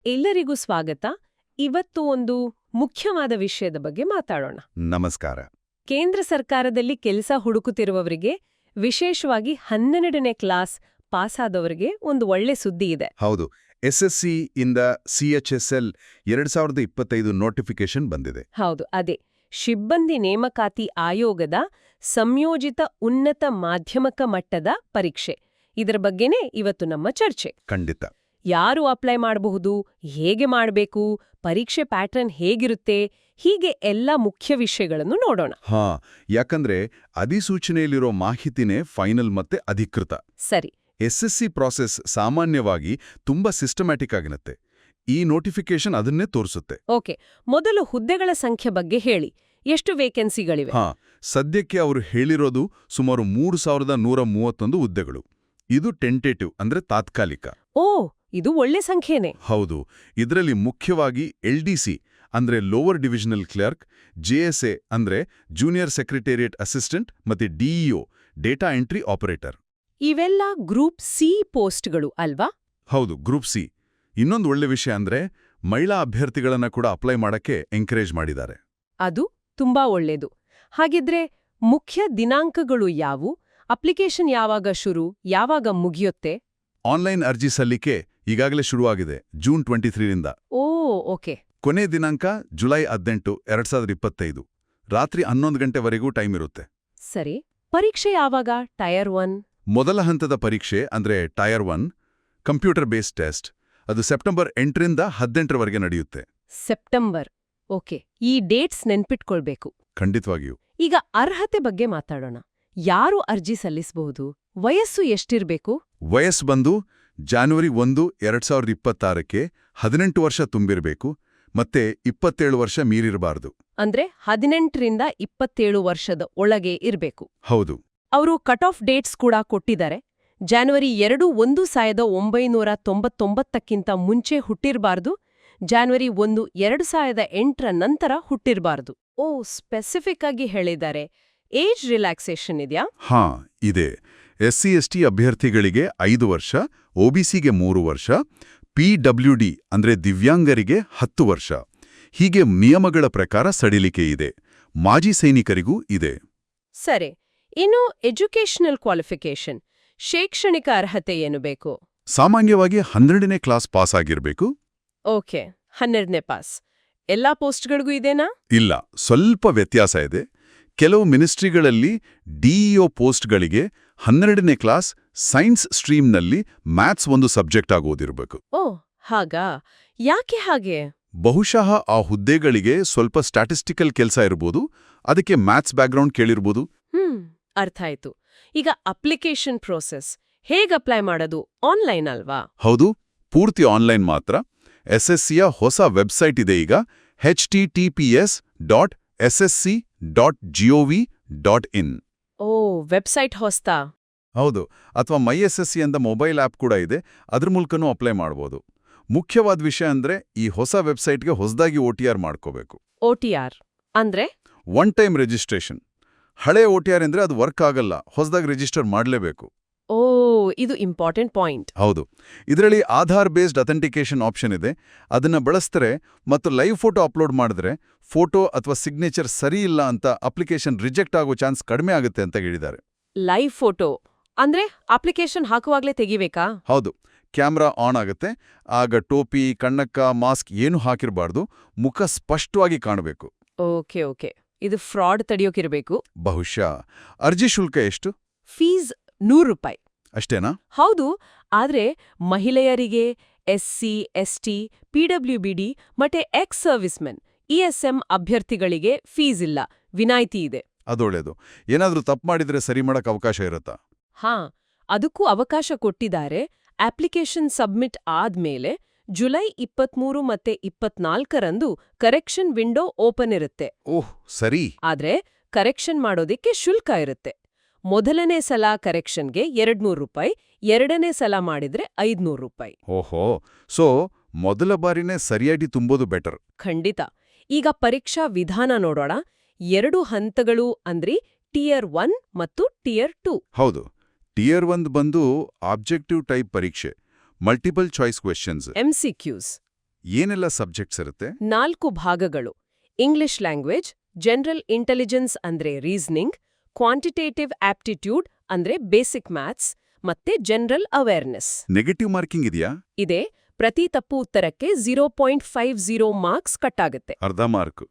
ಎಲ್ಲರಿಗೂ ಸ್ವಾಗತ. ಇವತ್ತು ಒಂದು ಮುಖ್ಯವಾದ ವಿಷಯದ ಬಗ್ಗೆ ಮಾತಾಡೋಣ. ನಮಸ್ಕಾರ. ಕೇಂದ್ರ ಸರ್ಕಾರದಲ್ಲಿ ಕೆಲಸ ಹುಡುಕುತ್ತಿರುವವರಿಗೆ, ವಿಶೇಷವಾಗಿ 12ನೇ ಕ್ಲಾಸ್ ಪಾಸಾದವರಿಗೆ ಒಂದು ಒಳ್ಳೆ ಸುದ್ದಿ ಇದೆ. ಹೌದು, SSC ಇಂದ CHSL 2025 ನೋಟಿಫಿಕೇಶನ್ ಬಂದಿದೆ. ಹೌದು, ಅದೇ ಸಿಬ್ಬಂದಿ ನೇಮಕಾತಿ ಆಯೋಗದ ಸಂಯೋಜಿತ ಉನ್ನತ ಮಾಧ್ಯಮಿಕ ಮಟ್ಟದ ಪರೀಕ್ಷೆ. ಇದರ ಬಗ್ಗೆನೇ ಇವತ್ತು ನಮ್ಮ ಚರ್ಚೆ. ಖಂಡಿತ. ಯಾರು ಅಪ್ಲೈ ಮಾಡಬಹುದು, ಹೇಗೆ ಮಾಡಬೇಕು, ಪರೀಕ್ಷೆ ಪ್ಯಾಟರ್ನ್ ಹೇಗಿರುತ್ತೆ, ಹೀಗೆ ಎಲ್ಲ ಮುಖ್ಯ ವಿಷಯಗಳನ್ನು ನೋಡೋಣ. ಯಾಕಂದ್ರೆ ಅಧಿಸೂಚನೆಯಲ್ಲಿರೋ ಮಾಹಿತಿನೇ ಫೈನಲ್ ಮತ್ತೆ ಅಧಿಕೃತ. ಸರಿ. SSC ಪ್ರಾಸೆಸ್ ಸಾಮಾನ್ಯವಾಗಿ ತುಂಬಾ ಸಿಸ್ಟಮ್ಯಾಟಿಕ್ ಆಗಿರುತ್ತೆ. ಈ ನೋಟಿಫಿಕೇಶನ್ ಅದನ್ನೇ ತೋರಿಸುತ್ತೆ. ಓಕೆ, ಮೊದಲು ಹುದ್ದೆಗಳ ಸಂಖ್ಯೆ ಬಗ್ಗೆ ಹೇಳಿ. ಎಷ್ಟು ವೇಕೆನ್ಸಿಗಳಿವೆ? ಸದ್ಯಕ್ಕೆ ಅವರು ಹೇಳಿರೋದು ಸುಮಾರು 3131 ಹುದ್ದೆಗಳು. ಇದು ಟೆಂಟೇಟಿವ್, ಅಂದ್ರೆ ತಾತ್ಕಾಲಿಕ. ಓ, ಇದು ಒಳ್ಳೆ ಸಂಖ್ಯೆನೇ. ಹೌದು. ಇದರಲ್ಲಿ ಮುಖ್ಯವಾಗಿ LDC ಅಂದ್ರೆ ಲೋವರ್ ಡಿವಿಷನಲ್ ಕ್ಲರ್ಕ್, JSA ಅಂದ್ರೆ ಜೂನಿಯರ್ ಸೆಕ್ರೆಟೇರಿಯೇಟ್ ಅಸಿಸ್ಟೆಂಟ್, ಮತ್ತೆ DEO ಡೇಟಾ ಎಂಟ್ರಿ ಆಪರೇಟರ್. ಇವೆಲ್ಲ ಗ್ರೂಪ್ C ಪೋಸ್ಟ್ಗಳು ಅಲ್ವಾ? ಹೌದು, ಗ್ರೂಪ್ C. ಇನ್ನೊಂದು ಒಳ್ಳೆ ವಿಷಯ ಅಂದ್ರೆ ಮಹಿಳಾ ಅಭ್ಯರ್ಥಿಗಳನ್ನ ಕೂಡ ಅಪ್ಲೈ ಮಾಡಕ್ಕೆ ಎಂಕರೇಜ್ ಮಾಡಿದ್ದಾರೆ. ಅದು ತುಂಬಾ ಒಳ್ಳೇದು. ಹಾಗಿದ್ರೆ ಮುಖ್ಯ ದಿನಾಂಕಗಳು ಯಾವು? ಅಪ್ಲಿಕೇಶನ್ ಯಾವಾಗ ಶುರು, ಯಾವಾಗ ಮುಗಿಯುತ್ತೆ? ಆನ್ಲೈನ್ ಅರ್ಜಿ ಸಲ್ಲಿಕೆ ಈಗಾಗಲೇ ಶುರುವಾಗಿದೆ, ಜೂನ್ 23ರಿಂದ. ಓ, ಓಕೆ. ಕೊನೆ ದಿನಾಂಕ ಜುಲೈ 18, 2025. ರಾತ್ರಿ 11 ಗಂಟೆವರೆಗೂ ಟೈಮ್ ಇರುತ್ತೆ. ಸರಿ. ಪರೀಕ್ಷೆ ಯಾವಾಗ? ಟೈರ್ 1? ಮೊದಲ ಹಂತದ ಪರೀಕ್ಷೆ ಅಂದ್ರೆ ಟೈರ್ 1 ಕಂಪ್ಯೂಟರ್ ಬೇಸ್ಡ್ ಟೆಸ್ಟ್. ಅದು ಸೆಪ್ಟೆಂಬರ್ 8ರಿಂದ 18ರವರೆಗೆ ನಡೆಯುತ್ತೆ. ಸೆಪ್ಟೆಂಬರ್. ಓಕೆ. ಈ ಡೇಟ್ಸ್ ನೆನ್ಪಿಟ್ಕೊಳ್ಬೇಕು. ಖಂಡಿತವಾಗಿಯೂ. ಈಗ ಅರ್ಹತೆ ಬಗ್ಗೆ ಮಾತಾಡೋಣ. ಯಾರು ಅರ್ಜಿ ಸಲ್ಲಿಸಬಹುದು? ವಯಸ್ಸು ಎಷ್ಟಿರ್ಬೇಕು? ವಯಸ್ಸು ಬಂದು ಜಾನ್ವರಿ 1, 2026ಕ್ಕೆ 18 ವರ್ಷ ತುಂಬಿರಬೇಕು, ಮತ್ತೆ 27 ವರ್ಷ ಮೀರಿರಬಾರದು. ಅಂದ್ರೆ 18ರಿಂದ 27 ವರ್ಷದ ಒಳಗೆ ಇರಬೇಕು. ಹೌದು. ಅವರು ಕಟ್ ಆಫ್ ಡೇಟ್ಸ್ ಕೂಡ ಕೊಟ್ಟಿದ್ದಾರೆ. ಜಾನ್ವರಿ 2, 1999ಕ್ಕಿಂತ ಮುಂಚೆ ಹುಟ್ಟಿರಬಾರ್ದು. ಜಾನ್ವರಿ 1, 2008ರ ನಂತರ ಹುಟ್ಟಿರಬಾರ್ದು. ಓ, ಸ್ಪೆಸಿಫಿಕ್ ಆಗಿ ಹೇಳಿದ್ದಾರೆ. ಏಜ್ ರಿಲ್ಯಾಕ್ಸೇಷನ್ ಇದೆಯಾ? ಇದೆ. SC/ST ಅಭ್ಯರ್ಥಿಗಳಿಗೆ 5 ವರ್ಷ, OBCಗೆ 3 ವರ್ಷ, PWD ಅಂದ್ರೆ ದಿವ್ಯಾಂಗರಿಗೆ 10 ವರ್ಷ. ಹೀಗೆ ನಿಯಮಗಳ ಪ್ರಕಾರ ಸಡಿಲಿಕೆ ಇದೆ. ಮಾಜಿ ಸೈನಿಕರಿಗೂ ಇದೆ. ಸರಿ. ಇನ್ನು ಎಜುಕೇಷನಲ್ ಕ್ವಾಲಿಫಿಕೇಷನ್, ಶೈಕ್ಷಣಿಕ ಅರ್ಹತೆ ಏನು ಬೇಕು? ಸಾಮಾನ್ಯವಾಗಿ 12ನೇ ಕ್ಲಾಸ್ ಪಾಸ್ ಆಗಿರಬೇಕು. ಓಕೆ, 12ನೇ ಪಾಸ್. ಎಲ್ಲಾ ಪೋಸ್ಟ್ಗಳಿಗೂ ಇದೇನಾ? ಇಲ್ಲ, ಸ್ವಲ್ಪ ವ್ಯತ್ಯಾಸ ಇದೆ. ಕೆಲವು ಮಿನಿಸ್ಟ್ರಿಗಳಲ್ಲಿ DEO ಪೋಸ್ಟ್ಗಳಿಗೆ 12ನೇ ಕ್ಲಾಸ್ ಸೈನ್ಸ್ ಸ್ಟ್ರೀಮ್ನಲ್ಲಿ ಮ್ಯಾಥ್ಸ್ ಒಂದು ಸಬ್ಜೆಕ್ಟ್ ಆಗೋದಿರಬೇಕು. ಓ, ಹಾಗಾ? ಯಾಕೆ ಹಾಗೆ? ಬಹುಶಃ ಆ ಹುದ್ದೆಗಳಿಗೆ ಸ್ವಲ್ಪ ಸ್ಟ್ಯಾಟಿಸ್ಟಿಕಲ್ ಕೆಲಸ ಇರ್ಬೋದು, ಅದಕ್ಕೆ ಮ್ಯಾಥ್ಸ್ ಬ್ಯಾಕ್ಗ್ರೌಂಡ್ ಕೇಳಿರ್ಬೋದು. ಅರ್ಥ ಆಯ್ತು. ಈಗ ಅಪ್ಲಿಕೇಶನ್ ಪ್ರೋಸೆಸ್ ಹೇಗೆ ಅಪ್ಲೈ ಮಾಡೋದು? ಆನ್ಲೈನ್ ಅಲ್ವಾ? ಹೌದು, ಪೂರ್ತಿ ಆನ್ಲೈನ್ ಮಾತ್ರ. SSCಯ ಹೊಸ ವೆಬ್ಸೈಟ್ ಇದೆ ಈಗ, https://ssc.gov.in. ಓ, ವೆಬ್ಸೈಟ್ ಹೊಸ್ತಾ? ಹೌದು. ಅಥವಾ MySSC ಅಂತ ಮೊಬೈಲ್ ಆಪ್ ಕೂಡ ಇದೆ, ಅದ್ರ ಮೂಲಕನೂ ಅಪ್ಲೈ ಮಾಡ್ಬೋದು. ಮುಖ್ಯವಾದ ವಿಷಯ ಅಂದ್ರೆ ಈ ಹೊಸ ವೆಬ್ಸೈಟ್ಗೆ ಹೊಸದಾಗಿ OTR ಮಾಡ್ಕೋಬೇಕು. OTR ಅಂದ್ರೆ ಒನ್ ಟೈಮ್ ರಿಜಿಸ್ಟ್ರೇಷನ್. ಹಳೆ OTR ಅಂದ್ರೆ ಅದು ವರ್ಕ್ ಆಗಲ್ಲ, ಹೊಸದಾಗಿ ರಿಜಿಸ್ಟರ್ ಮಾಡಲೇಬೇಕು. ಓ, ಇದು ಇಂಪಾರ್ಟೆಂಟ್ ಪಾಯಿಂಟ್. ಹೌದು. ಇದರಲ್ಲಿ ಆಧಾರ್ ಬೇಸ್ಡ್ ಅಥೆಂಟಿಕೇಶನ್ ಆಪ್ಷನ್ ಇದೆ. ಅದನ್ನ ಬಳಸಿದ್ರೆ ಮತ್ತು ಲೈವ್ ಫೋಟೋ ಅಪ್ಲೋಡ್ ಮಾಡಿದ್ರೆ ಫೋಟೋ ಅಥವಾ ಸಿಗ್ನೇಚರ್ ಸರಿ ಇಲ್ಲ ಅಂತ ಅಪ್ಲಿಕೇಶನ್ ರಿಜೆಕ್ಟ್ ಆಗೋ ಚಾನ್ಸ್ ಕಡಿಮೆ ಆಗುತ್ತೆ ಅಂತ ಹೇಳಿದ್ದಾರೆ. ಲೈವ್ ಫೋಟೋ ಅಂದ್ರೆ ಅಪ್ಲಿಕೇಶನ್ ಹಾಕುವಾಗ್ಲೇ ತೆಗಿಬೇಕಾ? ಹೌದು. ಕ್ಯಾಮ್ರಾ ಆನ್ ಆಗುತ್ತೆ. ಆಗ ಟೋಪಿ, ಕಣ್ಣಕ್ಕ, ಮಾಸ್ಕ್ ಏನು ಹಾಕಿರಬಾರ್ದು, ಮುಖ ಸ್ಪಷ್ಟವಾಗಿ ಕಾಣಬೇಕು. Okay, okay. ಇದು ಫ್ರಾಡ್ ತಡೆಯೋಕಿರಬೇಕು. ಬಹುಶಃ. ಅರ್ಜಿ ಶುಲ್ಕ ಎಷ್ಟು? ಫೀಸ್ ₹100. ಅಷ್ಟೇನಾ? ಹೌದು. ಆದ್ರೆ ಮಹಿಳೆಯರಿಗೆ, SC, ST, PWBD ಮತ್ತೆ ಎಕ್ಸ್ ಸರ್ವಿಸ್ಮೆನ್ ESM ಅಭ್ಯರ್ಥಿಗಳಿಗೆ ಫೀಸ್ ಇಲ್ಲ, ವಿನಾಯಿತಿ ಇದೆ. ಅದೊಳ್ಳೇದು. ಏನಾದ್ರೂ ತಪ್ಪು ಮಾಡಿದ್ರೆ ಸರಿ ಮಾಡಕ್ ಅವಕಾಶ ಇರುತ್ತಾ? ಅದಕ್ಕೂ ಅವಕಾಶ ಕೊಟ್ಟಿದ್ದಾರೆ. ಅಪ್ಲಿಕೇಶನ್ ಸಬ್ಮಿಟ್ ಆದ್ಮೇಲೆ ಜುಲೈ 23 ಮತ್ತೆ 24ರಂದು ಕರೆಕ್ಷನ್ ವಿಂಡೋ ಓಪನ್ ಇರುತ್ತೆ. ಓಹ್, ಸರಿ. ಆದ್ರೆ ಕರೆಕ್ಷನ್ ಮಾಡೋದಿಕ್ಕೆ ಶುಲ್ಕ ಇರುತ್ತೆ. ಮೊದಲನೇ ಸಲ ಕರೆಕ್ಷನ್ಗೆ ₹200, ಎರಡನೇ ಸಲ ಮಾಡಿದ್ರೆ ₹500. ಓಹೋ, ಸೊ ಮೊದಲ ಬಾರಿನೇ ಸರಿಯಾಗಿ ತುಂಬೋದು ಬೆಟರ್. ಖಂಡಿತ. ಈಗ ಪರೀಕ್ಷಾ ವಿಧಾನ ನೋಡೋಣ. 2 ಹಂತಗಳು ಅಂದ್ರಿ, ಟಿಯರ್ 1 ಮತ್ತು ಟಿಯರ್ 2. ಹೌದು. ಟಿಯರ್ 1 ಬಂದು ಆಬ್ಜೆಕ್ಟಿವ್ ಟೈಪ್ ಪರೀಕ್ಷೆ, ಮಲ್ಟಿಪಲ್ ಚಾಯ್ಸ್ ಕ್ವೆಶ್ಚನ್ಸ್, MCQs. ಏನೆಲ್ಲ ಸಬ್ಜೆಕ್ಟ್ಸ್ ಇರುತ್ತೆ? 4 ಭಾಗಗಳು. ಇಂಗ್ಲಿಷ್ ಲ್ಯಾಂಗ್ವೇಜ್, ಜನರಲ್ ಇಂಟೆಲಿಜೆನ್ಸ್ ಅಂದ್ರೆ ರೀಸನಿಂಗ್, ಕ್ವಾಂಟಿಟೇಟಿವ್ ಆಪ್ಟಿಟ್ಯೂಡ್ ಅಂದ್ರೆ ಬೇಸಿಕ್ ಮ್ಯಾಥ್ಸ್, ಮತ್ತೆ ಜನರಲ್ ಅವೇರ್ನೆಸ್. ನೆಗೆಟಿವ್ ಮಾರ್ಕಿಂಗ್ ಇದೆಯಾ? ಇದೆ. ಪ್ರತಿ ತಪ್ಪು ಉತ್ತರಕ್ಕೆ 0.50 ಮಾರ್ಕ್ಸ್ ಕಟ್ಟಾಗುತ್ತೆ. ಅರ್ಧ ಮಾರ್ಕ್.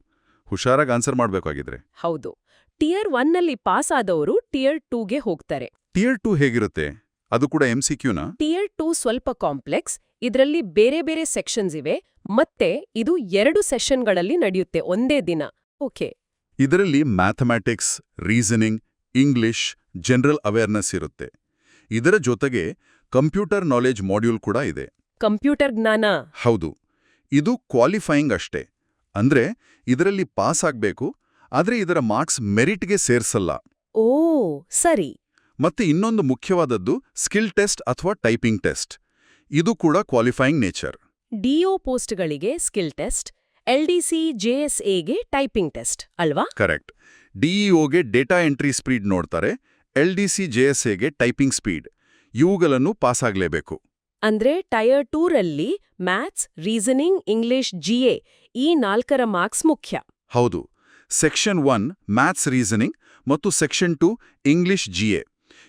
ಹುಷಾರಾಗಿ ಆನ್ಸರ್ ಮಾಡ್ಬೇಕಾಗಿದ್ರೆ. ಹೌದು. ಟಿಯರ್ 1 ನಲ್ಲಿ ಪಾಸ್ ಆದವರು ಟಿಯರ್ 2ಗೆ ಹೋಗ್ತಾರೆ. ಟಿಯರ್ 2 ಹೇಗಿರುತ್ತೆ? ಅದು ಕೂಡ MCQನಾ? ಟಿಯರ್ 2 ಸ್ವಲ್ಪ ಕಾಂಪ್ಲೆಕ್ಸ್. ಇದರಲ್ಲಿ ಬೇರೆ ಬೇರೆ ಸೆಕ್ಷನ್ಸ್ ಇವೆ, ಮತ್ತೆ ಇದು 2 ಸೆಷನ್ಗಳಲ್ಲಿ ನಡೆಯುತ್ತೆ ಒಂದೇ ದಿನ. ಓಕೆ. ಇದರಲ್ಲಿ mathematics, reasoning, English, general awareness ಇರುತ್ತೆ. ಇದರ ಜೊತೆಗೆ ಕಂಪ್ಯೂಟರ್ ನಾಲೆಜ್ ಮಾಡ್ಯೂಲ್ ಕೂಡ ಇದೆ. ಕಂಪ್ಯೂಟರ್ ಜ್ಞಾನ. ಹೌದು. ಇದು ಕ್ವಾಲಿಫೈಯಿಂಗ್ ಅಷ್ಟೇ. ಅಂದ್ರೆ ಇದರಲ್ಲಿ ಪಾಸ್ ಆಗ್ಬೇಕು, ಆದ್ರೆ ಇದರ ಮಾರ್ಕ್ಸ್ ಮೆರಿಟ್ಗೆ ಸೇರ್ಸಲ್ಲ. ಓ ಸರಿ. ಮತ್ತೆ ಇನ್ನೊಂದು ಮುಖ್ಯವಾದದ್ದು ಸ್ಕಿಲ್ ಟೆಸ್ಟ್ ಅಥವಾ ಟೈಪಿಂಗ್ ಟೆಸ್ಟ್. ಇದು ಕೂಡ ಕ್ವಾಲಿಫೈಯಿಂಗ್ ನೇಚರ್. ಡಿಒ ಪೋಸ್ಟ್ಗಳಿಗೆ ಸ್ಕಿಲ್ ಟೆಸ್ಟ್, LDC JSAಗೆ ಟೈಪಿಂಗ್ ಟೆಸ್ಟ್ ಅಲ್ವಾ? ಕರೆಕ್ಟ್. DEOಗೆ ಡೇಟಾ ಎಂಟ್ರಿ ಸ್ಪೀಡ್ ನೋಡ್ತಾರೆ, LDC JSAಗೆ ಟೈಪಿಂಗ್ ಸ್ಪೀಡ್. ಇವುಗಳನ್ನು ಪಾಸ್ ಆಗ್ಲೇಬೇಕು. ಅಂದ್ರೆ ಟೈರ್ 2 ರಲ್ಲಿ ಮ್ಯಾಥ್ಸ್, ರೀಸನಿಂಗ್, ಇಂಗ್ಲಿಷ್, GA ಈ 4ರ ಮಾರ್ಕ್ಸ್ ಮುಖ್ಯ. ಹೌದು. ಸೆಕ್ಷನ್ 1 ಮ್ಯಾಥ್ಸ್ ರೀಸನಿಂಗ್ ಮತ್ತು ಸೆಕ್ಷನ್ 2 ಇಂಗ್ಲಿಷ್ GA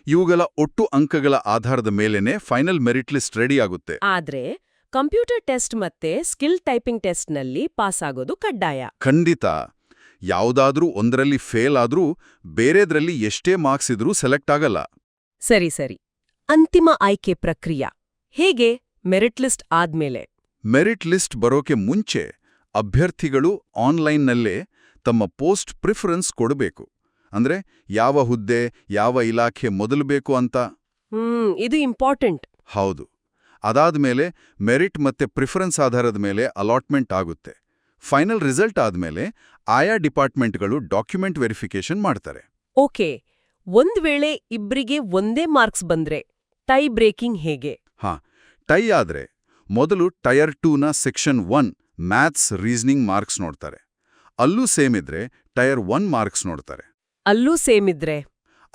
ಇವುಗಳ ಒಟ್ಟು ಅಂಕಗಳ ಆಧಾರದ ಮೇಲೆನೆ ಫೈನಲ್ ಮೆರಿಟ್ ಲಿಸ್ಟ್ ರೆಡಿ ಆಗುತ್ತೆ. ಆದ್ರೆ ಕಂಪ್ಯೂಟರ್ ಟೆಸ್ಟ್ ಮತ್ತೆ ಸ್ಕಿಲ್ ಟೈಪಿಂಗ್ ಟೆಸ್ಟ್ನಲ್ಲಿ ಪಾಸ್ ಆಗೋದು ಕಡ್ಡಾಯ. ಖಂಡಿತ. ಯಾವುದಾದ್ರೂ ಒಂದರಲ್ಲಿ ಫೇಲ್ ಆದ್ರೂ ಬೇರೆದ್ರಲ್ಲಿ ಎಷ್ಟೇ ಮಾರ್ಕ್ಸ್ ಇದ್ರೂ ಸೆಲೆಕ್ಟ್ ಆಗಲ್ಲ. ಸರಿ ಸರಿ. ಅಂತಿಮ ಆಯ್ಕೆ ಪ್ರಕ್ರಿಯೆ ಹೇಗೆ? ಮೆರಿಟ್ ಲಿಸ್ಟ್ ಆದ್ಮೇಲೆ. ಮೆರಿಟ್ ಲಿಸ್ಟ್ ಬರೋಕೆ ಮುಂಚೆ ಅಭ್ಯರ್ಥಿಗಳು ಆನ್ಲೈನ್ನಲ್ಲೇ ತಮ್ಮ ಪೋಸ್ಟ್ ಪ್ರಿಫರೆನ್ಸ್ ಕೊಡಬೇಕು. ಅಂದ್ರೆ ಯಾವ ಹುದ್ದೆ, ಯಾವ ಇಲಾಖೆ ಮೊದಲು ಬೇಕು ಅಂತ. ಇದು ಇಂಪಾರ್ಟೆಂಟ್. ಹೌದು. ಅದಾದ್ಮೇಲೆ ಮೆರಿಟ್ ಮತ್ತೆ ಪ್ರಿಫರೆನ್ಸ್ ಆಧಾರದ ಮೇಲೆ ಅಲಾಟ್ಮೆಂಟ್ ಆಗುತ್ತೆ. ಫೈನಲ್ ರಿಸಲ್ಟ್ ಆದ್ಮೇಲೆ ಆಯಾ ಡಿಪಾರ್ಟ್ಮೆಂಟ್ಗಳು ಡಾಕ್ಯುಮೆಂಟ್ ವೆರಿಫಿಕೇಶನ್ ಮಾಡ್ತಾರೆ. ಓಕೆ. ಒಂದ್ ವೇಳೆ ಇಬ್ರಿಗೆ ಒಂದೇ ಮಾರ್ಕ್ಸ್ ಬಂದ್ರೆ ಟೈ ಬ್ರೇಕಿಂಗ್ ಹೇಗೆ? ಟೈ ಆದ್ರೆ ಮೊದಲು ಟೈರ್ 2ನ ಸೆಕ್ಷನ್ 1 ಮ್ಯಾಥ್ಸ್ ರೀಸನಿಂಗ್ ಮಾರ್ಕ್ಸ್ ನೋಡ್ತಾರೆ. ಅಲ್ಲೂ ಸೇಮ್ ಇದ್ರೆ ಟೈರ್ 1 ಮಾರ್ಕ್ಸ್ ನೋಡ್ತಾರೆ. ಅಲ್ಲೂ ಸೇಮ್ ಇದ್ರೆ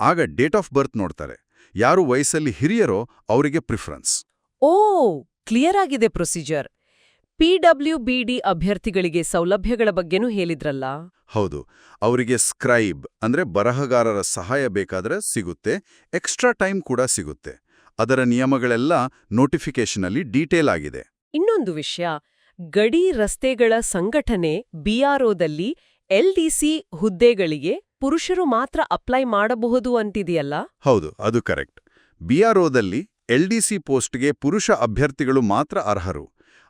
ಆಗ ಡೇಟ್ ಆಫ್ ಬರ್ತ್ ನೋಡ್ತಾರೆ. ಯಾರು ವಯಸ್ಸಲ್ಲಿ ಹಿರಿಯರೋ ಅವರಿಗೆ ಪ್ರಿಫರೆನ್ಸ್. ಓ ಕ್ಲಿಯರ್ ಆಗಿದೆ ಪ್ರೊಸೀಜರ್. PWBD ಅಭ್ಯರ್ಥಿಗಳಿಗೆ ಸೌಲಭ್ಯಗಳ ಬಗ್ಗೆನೂ ಹೇಳಿದ್ರಲ್ಲ? ಹೌದು. ಅವರಿಗೆ ಸ್ಕ್ರೈಬ್ ಅಂದ್ರೆ ಬರಹಗಾರರ ಸಹಾಯ ಬೇಕಾದ್ರೆ ಸಿಗುತ್ತೆ. ಎಕ್ಸ್ಟ್ರಾ ಟೈಮ್ ಕೂಡ ಸಿಗುತ್ತೆ. ಅದರ ನಿಯಮಗಳೆಲ್ಲ ನೋಟಿಫಿಕೇಶನಲ್ಲಿ ಡೀಟೇಲ್ ಆಗಿದೆ. ಇನ್ನೊಂದು ವಿಷಯ, ಗಡಿ ರಸ್ತೆಗಳ ಸಂಘಟನೆ BROದಲ್ಲಿ LDC ಹುದ್ದೆಗಳಿಗೆ ಪುರುಷರು ಮಾತ್ರ ಅಪ್ಲೈ ಮಾಡಬಹುದು ಅಂತಿದೆಯಲ್ಲ? ಹೌದು, ಅದು ಕರೆಕ್ಟ್. BROದಲ್ಲಿ LDC ಪೋಸ್ಟ್ಗೆ ಪುರುಷ ಅಭ್ಯರ್ಥಿಗಳು ಮಾತ್ರ ಅರ್ಹರು.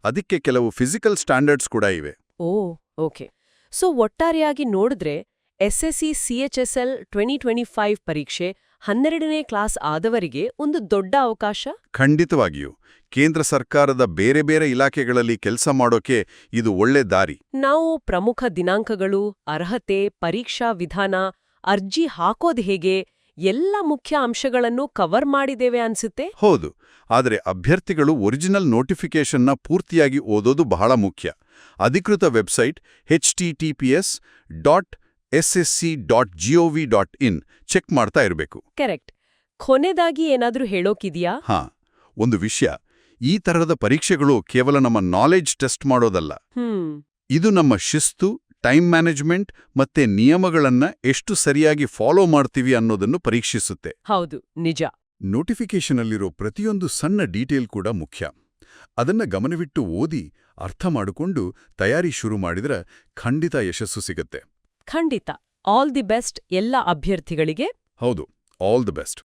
ಅದಕ್ಕೆ ಕೆಲವು ಫಿಸಿಕಲ್ ಸ್ಟ್ಯಾಂಡರ್ಡ್ಸ್ ಕೂಡ ಇವೆ. ಓ ಓಕೆ. ಸೊ ಒಟ್ಟಾರೆಯಾಗಿ ನೋಡಿದ್ರೆ SSC CHSL 2025 ಪರೀಕ್ಷೆ 12ನೇ ಕ್ಲಾಸ್ ಆದವರಿಗೆ ಒಂದು ದೊಡ್ಡ ಅವಕಾಶ. ಖಂಡಿತವಾಗಿಯೂ. ಕೇಂದ್ರ ಸರ್ಕಾರದ ಬೇರೆ ಬೇರೆ ಇಲಾಖೆಗಳಲ್ಲಿ ಕೆಲಸ ಮಾಡೋಕೆ ಇದು ಒಳ್ಳೆ ದಾರಿ. ನಾವು ಪ್ರಮುಖ ದಿನಾಂಕಗಳು, ಅರ್ಹತೆ, ಪರೀಕ್ಷಾ ವಿಧಾನ, ಅರ್ಜಿ ಹಾಕೋದು ಹೇಗೆ ಎಲ್ಲ ಮುಖ್ಯ ಅಂಶಗಳನ್ನು ಕವರ್ ಮಾಡಿದ್ದೇವೆ ಅನ್ಸುತ್ತೆ. ಹೌದು. ಆದರೆ ಅಭ್ಯರ್ಥಿಗಳು ಒರಿಜಿನಲ್ ನೋಟಿಫಿಕೇಷನ್ನ ಪೂರ್ತಿಯಾಗಿ ಓದೋದು ಬಹಳ ಮುಖ್ಯ. ಅಧಿಕೃತ ವೆಬ್ಸೈಟ್ https.ssc.gov.in ಚೆಕ್ ಮಾಡ್ತಾ ಇರಬೇಕು. ಕರೆಕ್ಟ್. ಕೊನೆದಾಗಿ ಏನಾದ್ರೂ ಹೇಳೋಕಿದ್ಯಾ? ಒಂದು ವಿಷಯ. ಈ ತರಹದ ಪರೀಕ್ಷೆಗಳು ಕೇವಲ ನಮ್ಮ ನಾಲೆಡ್ಜ್ ಟೆಸ್ಟ್ ಮಾಡೋದಲ್ಲ. ಇದು ನಮ್ಮ ಶಿಸ್ತು, ಟೈಮ್ ಮ್ಯಾನೇಜ್ಮೆಂಟ್ ಮತ್ತೆ ನಿಯಮಗಳನ್ನ ಎಷ್ಟು ಸರಿಯಾಗಿ ಫಾಲೋ ಮಾಡ್ತೀವಿ ಅನ್ನೋದನ್ನು ಪರೀಕ್ಷಿಸುತ್ತೆ. ಹೌದು, ನಿಜ. ನೋಟಿಫಿಕೇಶನಲ್ಲಿರೋ ಪ್ರತಿಯೊಂದು ಸಣ್ಣ ಡೀಟೇಲ್ ಕೂಡ ಮುಖ್ಯ. ಅದನ್ನ ಗಮನವಿಟ್ಟು ಓದಿ ಅರ್ಥ ಮಾಡಿಕೊಂಡು ತಯಾರಿ ಶುರು ಮಾಡಿದ್ರೆ ಖಂಡಿತ ಯಶಸ್ಸು ಸಿಗತ್ತೆ. ಖಂಡಿತ. ಆಲ್ ದಿ ಬೆಸ್ಟ್ ಎಲ್ಲ ಅಭ್ಯರ್ಥಿಗಳಿಗೆ. ಹೌದು, ಆಲ್ ದಿ ಬೆಸ್ಟ್.